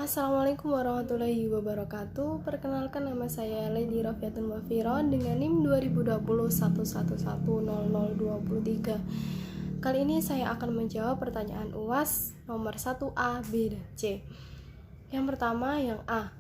Assalamualaikum warahmatullahi wabarakatuh. Perkenalkan, nama saya Lady Rafiatun Wafiron dengan NIM 202011110023. Kali ini saya akan menjawab pertanyaan UAS nomor 1A, B, dan C. Yang pertama, yang A.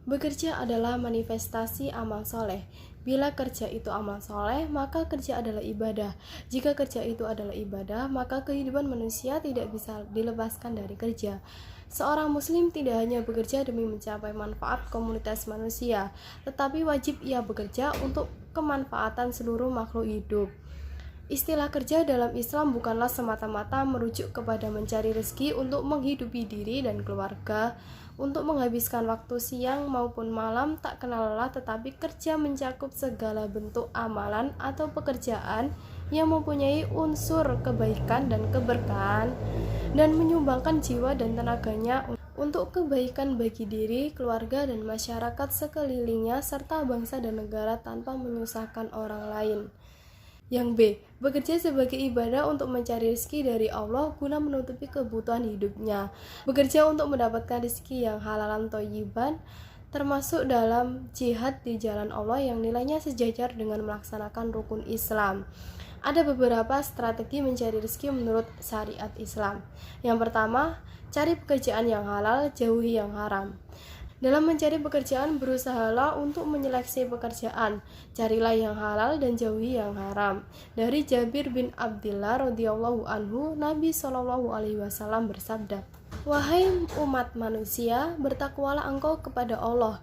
Bekerja adalah manifestasi amal soleh. Bila kerja itu amal soleh, maka kerja adalah ibadah. Jika kerja itu adalah ibadah, maka kehidupan manusia tidak bisa dilepaskan dari kerja. Seorang muslim tidak hanya bekerja demi mencapai manfaat komunitas manusia, tetapi wajib ia bekerja untuk kemanfaatan seluruh makhluk hidup. Istilah kerja dalam Islam bukanlah semata-mata merujuk kepada mencari rezeki untuk menghidupi diri dan keluarga, untuk menghabiskan waktu siang maupun malam tak kenal lelah, tetapi kerja mencakup segala bentuk amalan atau pekerjaan yang mempunyai unsur kebaikan dan keberkahan dan menyumbangkan jiwa dan tenaganya untuk kebaikan bagi diri, keluarga, dan masyarakat sekelilingnya serta bangsa dan negara tanpa menyusahkan orang lain. Yang B. Bekerja sebagai ibadah untuk mencari rezeki dari Allah guna menutupi kebutuhan hidupnya. Bekerja untuk mendapatkan rezeki yang halalan thayyiban, termasuk dalam jihad di jalan Allah yang nilainya sejajar dengan melaksanakan rukun Islam. Ada beberapa strategi mencari rezeki menurut syariat Islam. Yang pertama, cari pekerjaan yang halal, jauhi yang haram. Dalam mencari pekerjaan, berusahalah untuk menyeleksi pekerjaan. Carilah yang halal dan jauhi yang haram. Dari Jabir bin Abdillah radhiyallahu anhu, Nabi SAW bersabda, "Wahai umat manusia, bertakwalah engkau kepada Allah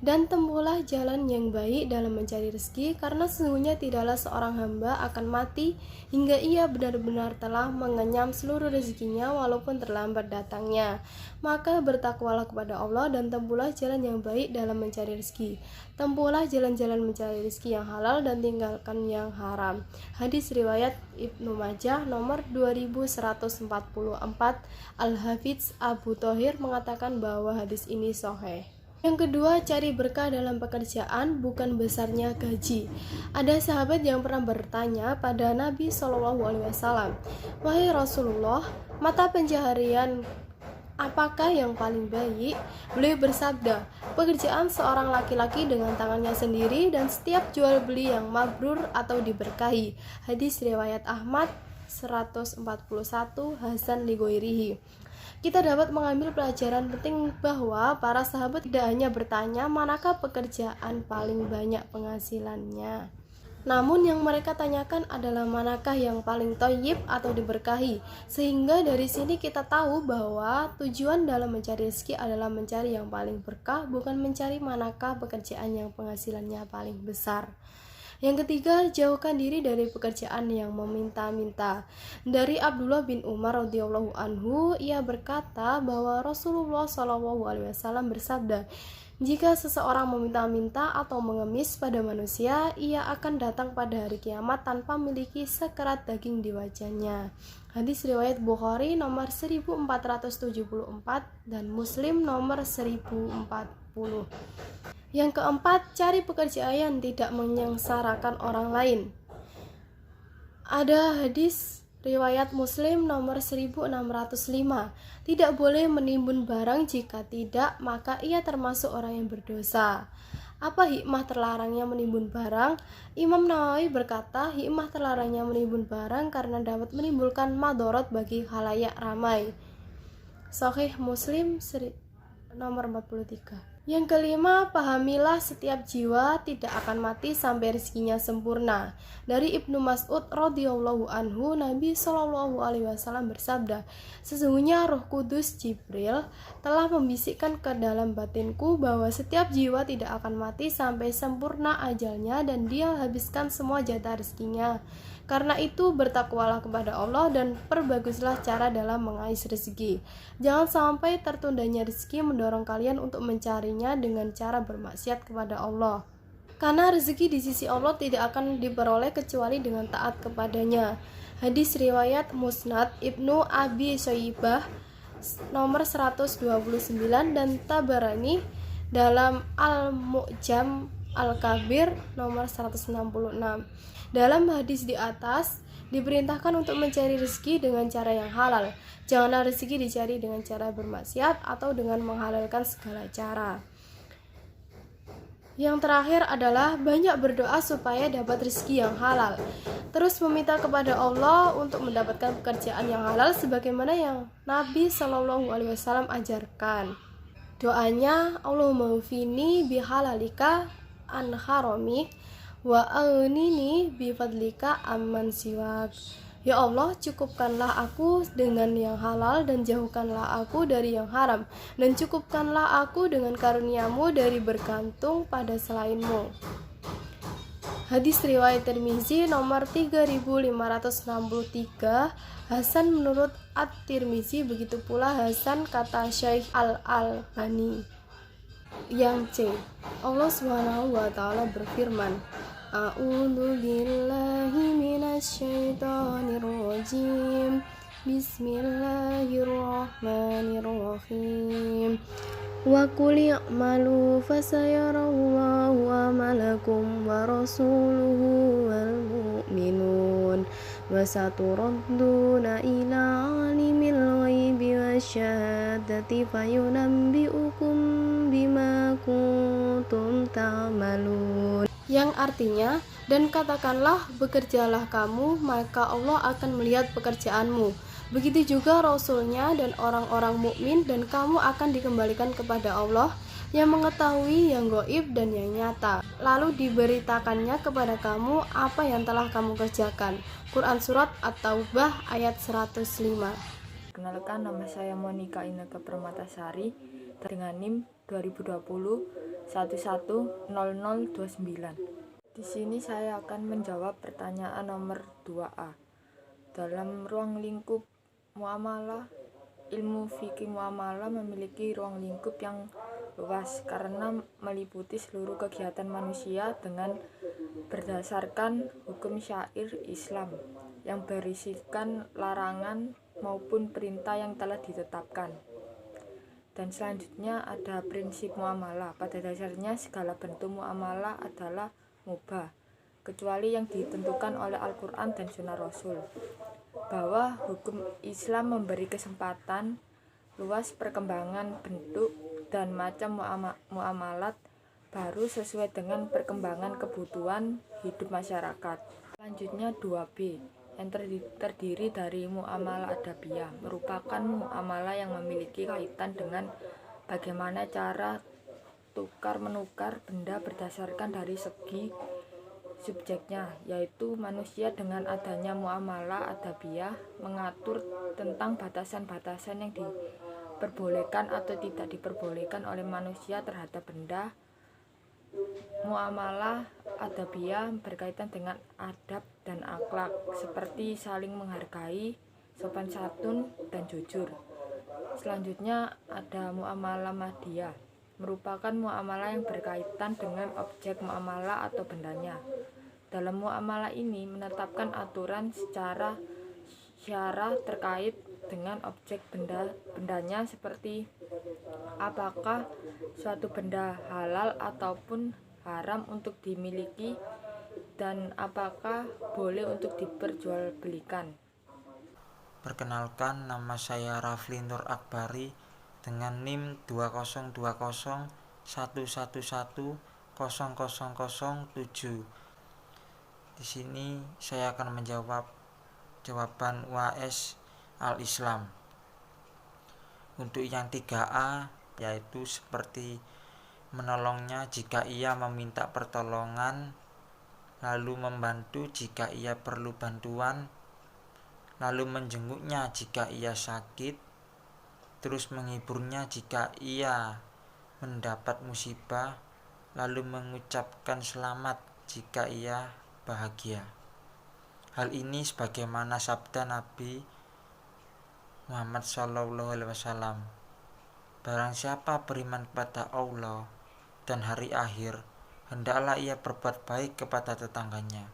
dan tempuhlah jalan yang baik dalam mencari rezeki, karena sesungguhnya tidaklah seorang hamba akan mati hingga ia benar-benar telah mengenyam seluruh rezekinya walaupun terlambat datangnya. Maka bertakwalah kepada Allah dan tempuhlah jalan yang baik dalam mencari rezeki. Tempuhlah jalan-jalan mencari rezeki yang halal dan tinggalkan yang haram." Hadis riwayat Ibnu Majah nomor 2144. Al-Hafidz Abu Thohir mengatakan bahwa hadis ini sahih. Yang kedua, cari berkah dalam pekerjaan, bukan besarnya gaji. Ada sahabat yang pernah bertanya pada Nabi SAW, "Wahai Rasulullah, mata pencaharian apakah yang paling baik?" Beliau bersabda, "Pekerjaan seorang laki-laki dengan tangannya sendiri dan setiap jual beli yang mabrur atau diberkahi." Hadis riwayat Ahmad 141, Hasan li ghairihi. Kita dapat mengambil pelajaran penting bahwa para sahabat tidak hanya bertanya manakah pekerjaan paling banyak penghasilannya, namun yang mereka tanyakan adalah manakah yang paling thayyib atau diberkahi. Sehingga dari sini kita tahu bahwa tujuan dalam mencari rezeki adalah mencari yang paling berkah, bukan mencari manakah pekerjaan yang penghasilannya paling besar. Yang ketiga, jauhkan diri dari pekerjaan yang meminta-minta. Dari Abdullah bin Umar radhiyallahu anhu, ia berkata bahwa Rasulullah SAW bersabda, "Jika seseorang meminta-minta atau mengemis pada manusia, ia akan datang pada hari kiamat tanpa memiliki sekerat daging di wajahnya." Hadis riwayat Bukhari nomor 1474 dan Muslim nomor 1040. Yang keempat, cari pekerjaan yang tidak menyengsarakan orang lain. Ada hadis riwayat Muslim nomor 1605, "Tidak boleh menimbun barang, jika tidak maka ia termasuk orang yang berdosa." Apa hikmah terlarangnya menimbun barang? Imam Nawawi berkata, hikmah terlarangnya menimbun barang karena dapat menimbulkan madharat bagi khalayak ramai. Sahih Muslim nomor 43. Yang kelima, pahamilah setiap jiwa tidak akan mati sampai rezekinya sempurna. Dari Ibnu Mas'ud radhiyallahu anhu, Nabi SAW bersabda, "Sesungguhnya Roh Kudus Jibril telah membisikkan ke dalam batinku bahwa setiap jiwa tidak akan mati sampai sempurna ajalnya dan dia habiskan semua jatah rezekinya. Karena itu bertakwalah kepada Allah dan perbaguslah cara dalam mengais rezeki. Jangan sampai tertundanya rezeki mendorong kalian untuk mencarinya dengan cara bermaksiat kepada Allah. Karena rezeki di sisi Allah tidak akan diperoleh kecuali dengan taat kepadanya." Hadis riwayat Musnad Ibnu Abi Syaibah nomor 129 dan Tabarani dalam Al-Mu'jam Al-Kabir nomor 166. Dalam hadis di atas Diperintahkan untuk mencari rezeki dengan cara yang halal. Janganlah rezeki dicari dengan cara bermaksiat atau dengan menghalalkan segala cara. Yang terakhir adalah banyak berdoa supaya dapat rezeki yang halal. Terus meminta kepada Allah untuk mendapatkan pekerjaan yang halal sebagaimana yang Nabi Shallallahu Alaihi Wasallam ajarkan. Doanya, Allahumma ufini bihalalika an haramik wa aghnini bifadlika amman siwak. Ya Allah, cukupkanlah aku dengan yang halal dan jauhkanlah aku dari yang haram, dan cukupkanlah aku dengan karuniamu dari bergantung pada selainmu. Hadis riwayat Tirmizi nomor 3563, Hasan menurut At-Tirmizi, begitu pula Hasan kata Syekh Al-Albani. Yang C. Allah Subhanahu wa taala berfirman, A'udzu billahi minasyaitonir rajim. Bismillahirrahmanirrahim. Wa qul i'malu fasayarallahu amalakum wa rasuluhu wal mu'minun wa saturadduna ila alimil ghaibi wasyahadati fayunabbi'ukum bima kuntum ta'malun. Yang artinya, dan katakanlah bekerjalah kamu, maka Allah akan melihat pekerjaanmu. Begitu juga Rasulnya dan orang-orang mukmin, dan kamu akan dikembalikan kepada Allah yang mengetahui yang gaib dan yang nyata. Lalu diberitakannya kepada kamu apa yang telah kamu kerjakan. Quran Surat At-Taubah ayat 105. Kenalkan, nama saya Monika Inneke Permatasari dengan NIM 2020 110029. Di sini saya akan menjawab pertanyaan nomor 2A. Dalam ruang lingkup muamalah, ilmu fikih muamalah memiliki ruang lingkup yang luas karena meliputi seluruh kegiatan manusia dengan berdasarkan hukum syair Islam yang berisikan larangan maupun perintah yang telah ditetapkan. Dan selanjutnya ada prinsip muamalah. Pada dasarnya segala bentuk muamalah adalah mubah, kecuali yang ditentukan oleh Al-Quran dan Sunnah Rasul. Bahwa hukum Islam memberi kesempatan luas perkembangan bentuk dan macam muamalat baru sesuai dengan perkembangan kebutuhan hidup masyarakat. Selanjutnya 2B, yang terdiri dari muamalah adabiyah, merupakan muamalah yang memiliki kaitan dengan bagaimana cara tukar-menukar benda berdasarkan dari segi subjeknya, yaitu manusia. Dengan adanya muamalah adabiyah mengatur tentang batasan-batasan yang diperbolehkan atau tidak diperbolehkan oleh manusia terhadap benda. Muamalah adabiyah berkaitan dengan adab dan akhlak seperti saling menghargai, sopan santun, dan jujur. Selanjutnya ada muamalah madiyah, merupakan muamalah yang berkaitan dengan objek muamalah atau bendanya. Dalam muamalah ini menetapkan aturan secara syarah terkait dengan objek bendanya seperti apakah suatu benda halal ataupun haram untuk dimiliki dan apakah boleh untuk diperjualbelikan. Perkenalkan, nama saya Rafli Nur Akbari dengan NIM 202011100007. Di sini saya akan menjawab jawaban UAS Al-Islam. Untuk yang 3A, yaitu seperti menolongnya jika ia meminta pertolongan, lalu membantu jika ia perlu bantuan, lalu menjenguknya jika ia sakit, terus menghiburnya jika ia mendapat musibah, lalu mengucapkan selamat jika ia bahagia. Hal ini sebagaimana sabda Nabi Muhammad SAW, barang siapa beriman kepada Allah dan hari akhir, hendaklah ia berbuat baik kepada tetangganya.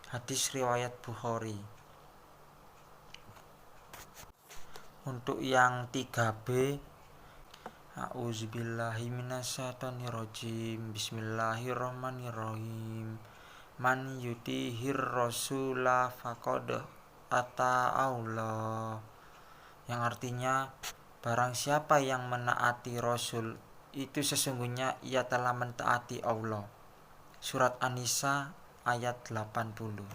Hadis riwayat Bukhari. Untuk yang 3B, A'udzubillahi minasyaitonirrajim. Bismillahirrahmanirrahim. man yutihir rasula faqad ata Allah, yang artinya barang siapa yang menaati Rasul itu sesungguhnya ia telah mentaati Allah. Surat An-Nisa ayat 80.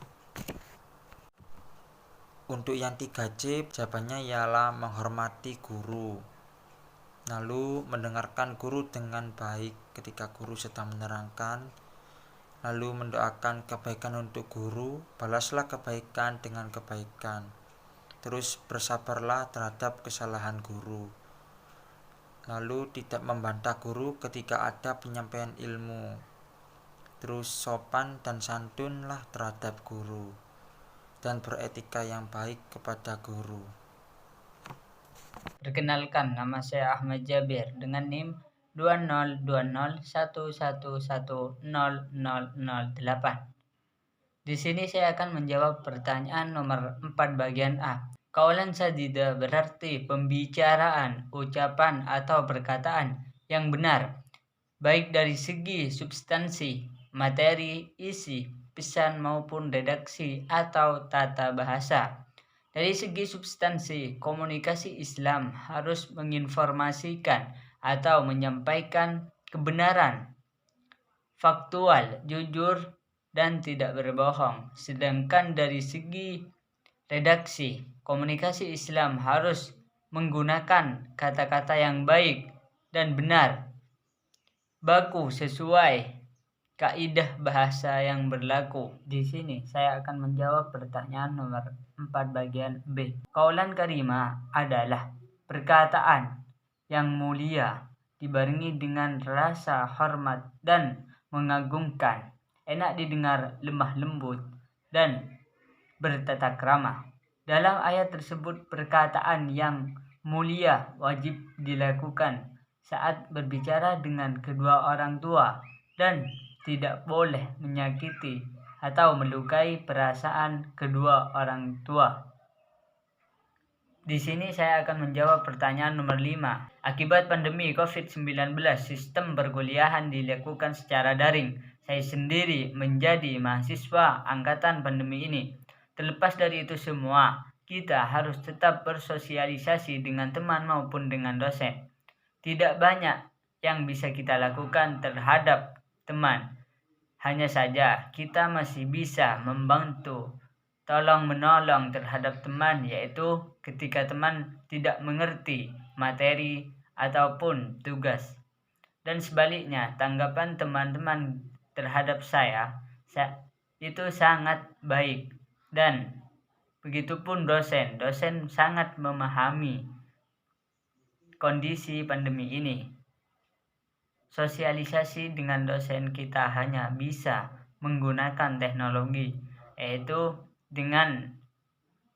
Untuk yang 3C, jawabannya ialah menghormati guru. Lalu mendengarkan guru dengan baik ketika guru sedang menerangkan. Lalu mendoakan kebaikan untuk guru, balaslah kebaikan dengan kebaikan. Terus bersabarlah terhadap kesalahan guru. Lalu tidak membantah guru ketika ada penyampaian ilmu. Terus sopan dan santunlah terhadap guru, dan beretika yang baik kepada guru. Perkenalkan, nama saya Ahmad Jabir dengan NIM 202011110008. Di sini saya akan menjawab pertanyaan nomor 4 bagian A. Kaulan sadida berarti pembicaraan, ucapan atau perkataan yang benar, baik dari segi substansi, materi, isi, pesan maupun redaksi atau tata bahasa. Dari segi substansi, komunikasi Islam harus menginformasikan atau menyampaikan kebenaran, faktual, jujur, dan tidak berbohong. Sedangkan dari segi redaksi, komunikasi Islam harus menggunakan kata-kata yang baik dan benar, baku sesuai kaidah bahasa yang berlaku. Di sini saya akan menjawab pertanyaan nomor 4 bagian B. Kaulan karimah adalah perkataan yang mulia dibarengi dengan rasa hormat dan mengagumkan, enak didengar, lemah lembut, dan bertata krama. Dalam ayat tersebut, perkataan yang mulia wajib dilakukan saat berbicara dengan kedua orang tua dan tidak boleh menyakiti atau melukai perasaan kedua orang tua. Di sini saya akan menjawab pertanyaan nomor 5. Akibat pandemi COVID-19, sistem perkuliahan dilakukan secara daring. Saya sendiri menjadi mahasiswa angkatan pandemi ini. Terlepas dari itu semua, kita harus tetap bersosialisasi dengan teman maupun dengan dosen. Tidak banyak yang bisa kita lakukan terhadap teman. Hanya saja kita masih bisa membantu tolong-menolong terhadap teman, yaitu ketika teman tidak mengerti materi ataupun tugas. Dan sebaliknya, tanggapan teman-teman terhadap saya itu sangat baik. Dan begitupun dosen sangat memahami kondisi pandemi ini. Sosialisasi dengan dosen kita hanya bisa menggunakan teknologi, yaitu dengan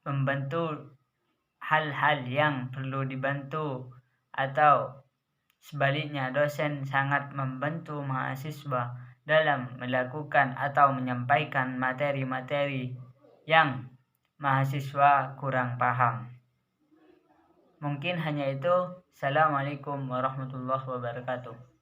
membantu hal-hal yang perlu dibantu, atau sebaliknya dosen sangat membantu mahasiswa dalam melakukan atau menyampaikan materi-materi yang mahasiswa kurang paham. Mungkin hanya itu. Assalamualaikum warahmatullahi wabarakatuh.